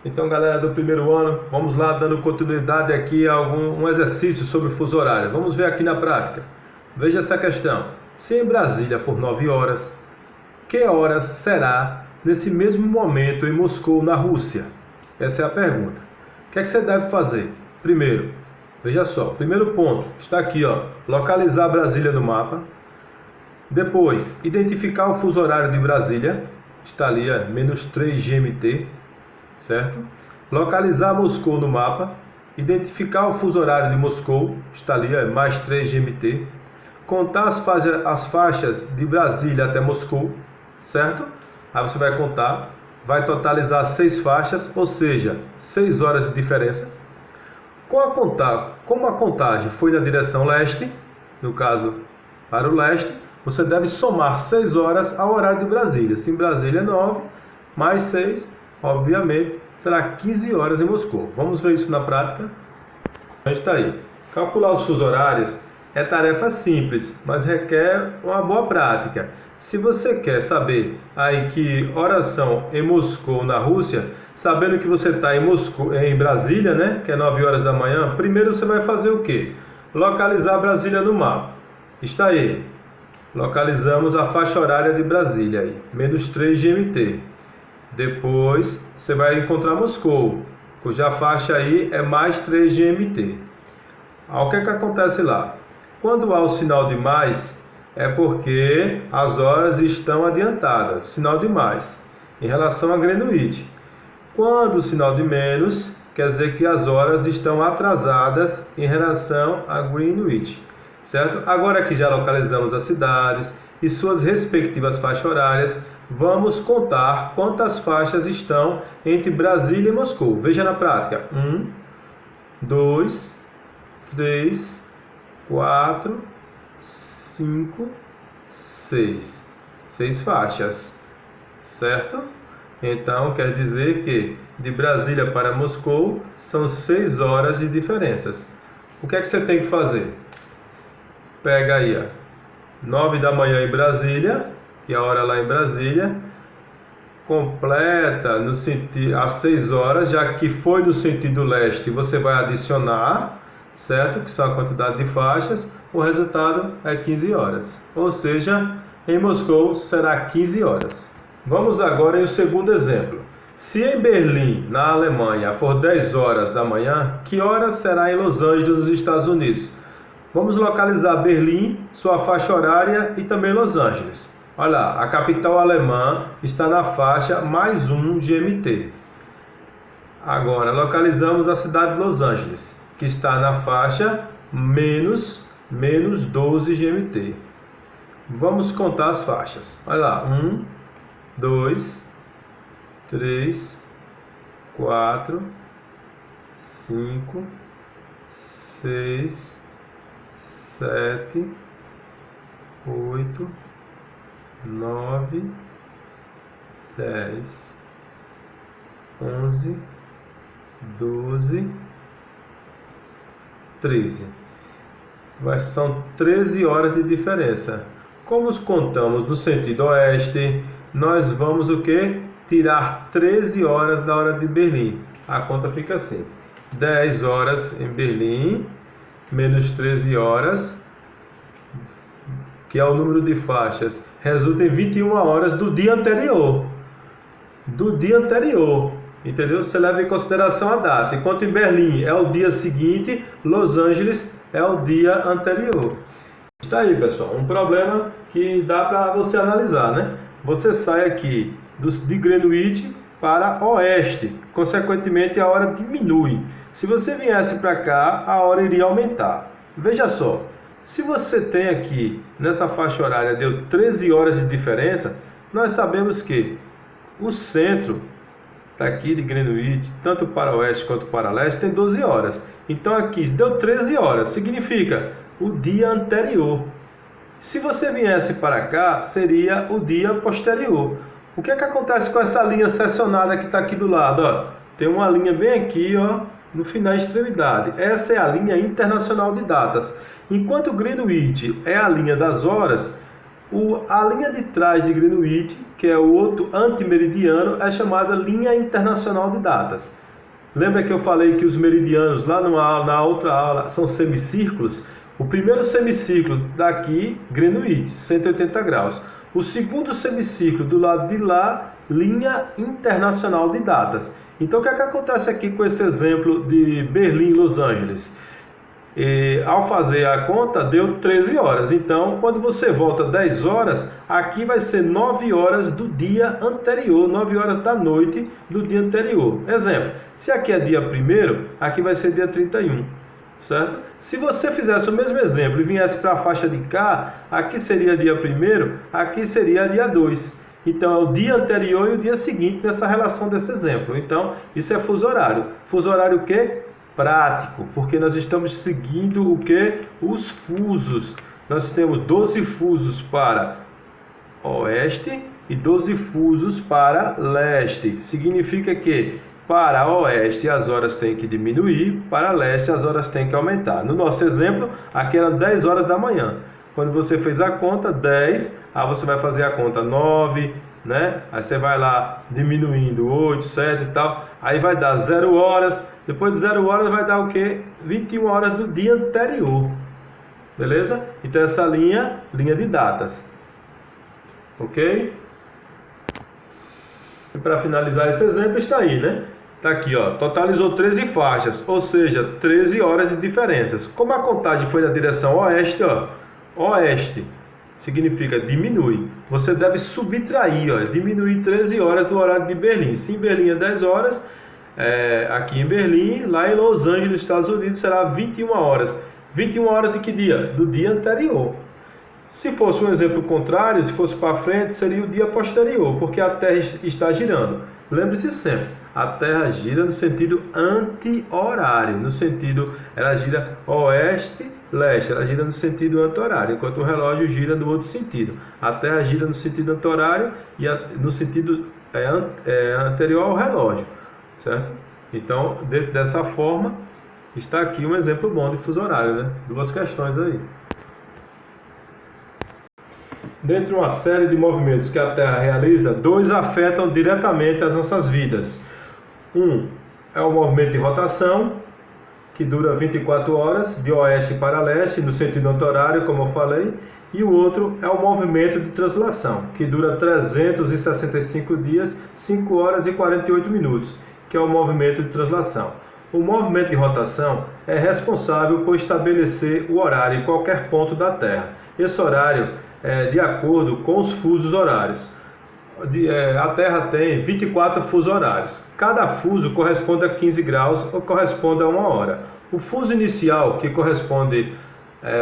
Então, galera do primeiro ano, vamos lá dando continuidade aqui a um exercício sobre o fuso horário. Vamos ver aqui na prática. Veja essa questão. Se em Brasília for 9 horas, que horas será nesse mesmo momento em Moscou, na Rússia? Essa é a pergunta. O que é que você deve fazer? Primeiro, veja só, primeiro ponto, está aqui, ó, localizar Brasília no mapa. Depois, identificar o fuso horário de Brasília, está ali, ó, -3 GMT, certo? Localizar Moscou no mapa, identificar o fuso horário de Moscou, está ali, ó, +3 GMT. Contar as faixas de Brasília até Moscou, certo? Aí você vai contar, vai totalizar 6 faixas, ou seja, 6 horas de diferença. Como a contagem foi na direção leste, no caso para o leste, você deve somar 6 horas ao horário de Brasília. Se em Brasília é 9, mais 6, obviamente, será 15 horas em Moscou. Vamos ver isso na prática? A gente está aí. Calcular os fusos horários é tarefa simples, mas requer uma boa prática. Se você quer saber aí que horas são em Moscou, na Rússia, sabendo que você está em Brasília, né, que é 9 horas da manhã, primeiro você vai fazer o quê? Localizar Brasília no mapa. Está aí. Localizamos a faixa horária de Brasília aí, -3 GMT. Depois você vai encontrar Moscou, cuja faixa aí é +3 GMT. O que é que acontece lá? Quando há o sinal de mais, é porque as horas estão adiantadas, sinal de mais, em relação a Greenwich. Quando o sinal de menos, quer dizer que as horas estão atrasadas em relação a Greenwich, certo? Agora que já localizamos as cidades e suas respectivas faixas horárias, vamos contar quantas faixas estão entre Brasília e Moscou. Veja na prática. 1, 2, 3, 4, 5, 6. 6 faixas, certo? Então, quer dizer que de Brasília para Moscou são 6 horas de diferenças. O que é que você tem que fazer? Pega aí, ó, 9 da manhã em Brasília, que é a hora lá em Brasília, completa no sentido às 6 horas, já que foi no sentido leste, você vai adicionar, certo? Que são a quantidade de faixas, o resultado é 15 horas. Ou seja, em Moscou será 15 horas. Vamos agora em o segundo exemplo. Se em Berlim, na Alemanha, for 10 horas da manhã, que hora será em Los Angeles, nos Estados Unidos? Vamos localizar Berlim, sua faixa horária e também Los Angeles. Olha lá, a capital alemã está na faixa +1 GMT. Agora, localizamos a cidade de Los Angeles, que está na faixa -12 GMT. Vamos contar as faixas. Olha lá, 1, 2, 3, 4, 5, 6, 7, 8, 9, 10, 11, 12, 13. São 13 horas de diferença. Como os contamos no sentido oeste, nós vamos o quê? Tirar 13 horas da hora de Berlim. A conta fica assim: 10 horas em Berlim, menos 13 horas, que é o número de faixas, resulta em 21 horas do dia anterior. Entendeu? Você leva em consideração a data. Enquanto em Berlim é o dia seguinte, Los Angeles é o dia anterior. Está aí, pessoal, um problema que dá para você analisar, né? Você sai aqui de Greenwich para oeste, consequentemente a hora diminui. Se você viesse para cá, a hora iria aumentar. Veja só, se você tem aqui nessa faixa horária deu 13 horas de diferença, nós sabemos que o centro daqui de Greenwich, tanto para oeste quanto para leste, tem 12 horas. Então aqui deu 13 horas, significa o dia anterior. Se você viesse para cá, seria o dia posterior. O que é que acontece com essa linha seccionada que está aqui do lado? Ó, tem uma linha bem aqui, ó, no final da extremidade. Essa é a linha internacional de datas. Enquanto Greenwich é a linha das horas, A linha de trás de Greenwich, que é o outro antimeridiano, é chamada linha internacional de datas. Lembra que eu falei que os meridianos lá na outra aula são semicírculos? O primeiro semicírculo daqui, Greenwich, 180 graus. O segundo semicírculo do lado de lá, linha internacional de datas. Então o que é que acontece aqui com esse exemplo de Berlim e Los Angeles? Ao fazer a conta, deu 13 horas. Então, quando você volta 10 horas, aqui vai ser 9 horas do dia anterior, 9 horas da noite do dia anterior. Exemplo, se aqui é dia 1º, aqui vai ser dia 31, certo? Se você fizesse o mesmo exemplo e viesse para a faixa de cá, aqui seria dia 1º, aqui seria dia 2. Então, é o dia anterior e o dia seguinte nessa relação desse exemplo. Então, isso é fuso horário. Fuso horário o quê? Prático, porque nós estamos seguindo o que? Os fusos. Nós temos 12 fusos para oeste e 12 fusos para leste. Significa que para oeste as horas têm que diminuir, para leste as horas têm que aumentar. No nosso exemplo, aqui eram 10 horas da manhã. Quando você fez a conta, 10, aí você vai fazer a conta 9, né? Aí você vai lá diminuindo 8, 7 e tal. Aí vai dar 0 horas. Depois de 0 horas vai dar o quê? 21 horas do dia anterior. Beleza? Então essa linha de datas. Ok? E para finalizar esse exemplo está aí, né? Está aqui, ó. Totalizou 13 faixas, ou seja, 13 horas de diferenças. Como a contagem foi na direção oeste, ó. Oeste significa diminui. Você deve subtrair, ó, diminuir 13 horas do horário de Berlim. Se em Berlim é 10 horas, aqui em Berlim, lá em Los Angeles, Estados Unidos, será 21 horas. 21 horas de que dia? Do dia anterior. Se fosse um exemplo contrário, se fosse para frente, seria o dia posterior, porque a Terra está girando. Lembre-se sempre, a Terra gira no sentido anti-horário, no sentido, ela gira oeste-leste, ela gira no sentido anti-horário, enquanto o relógio gira no outro sentido. A Terra gira no sentido anti-horário e no sentido anterior ao relógio, certo? Então, dessa forma, está aqui um exemplo bom de fuso horário, né? Duas questões aí. Dentre uma série de movimentos que a Terra realiza, 2 afetam diretamente as nossas vidas. Um é o movimento de rotação, que dura 24 horas, de oeste para leste, no sentido anti-horário, como eu falei. E o outro é o movimento de translação, que dura 365 dias, 5 horas e 48 minutos, que é o movimento de translação. O movimento de rotação é responsável por estabelecer o horário em qualquer ponto da Terra. Esse horário de acordo com os fusos horários. A Terra tem 24 fusos horários. Cada fuso corresponde a 15 graus ou corresponde a 1 hora. O fuso inicial, que corresponde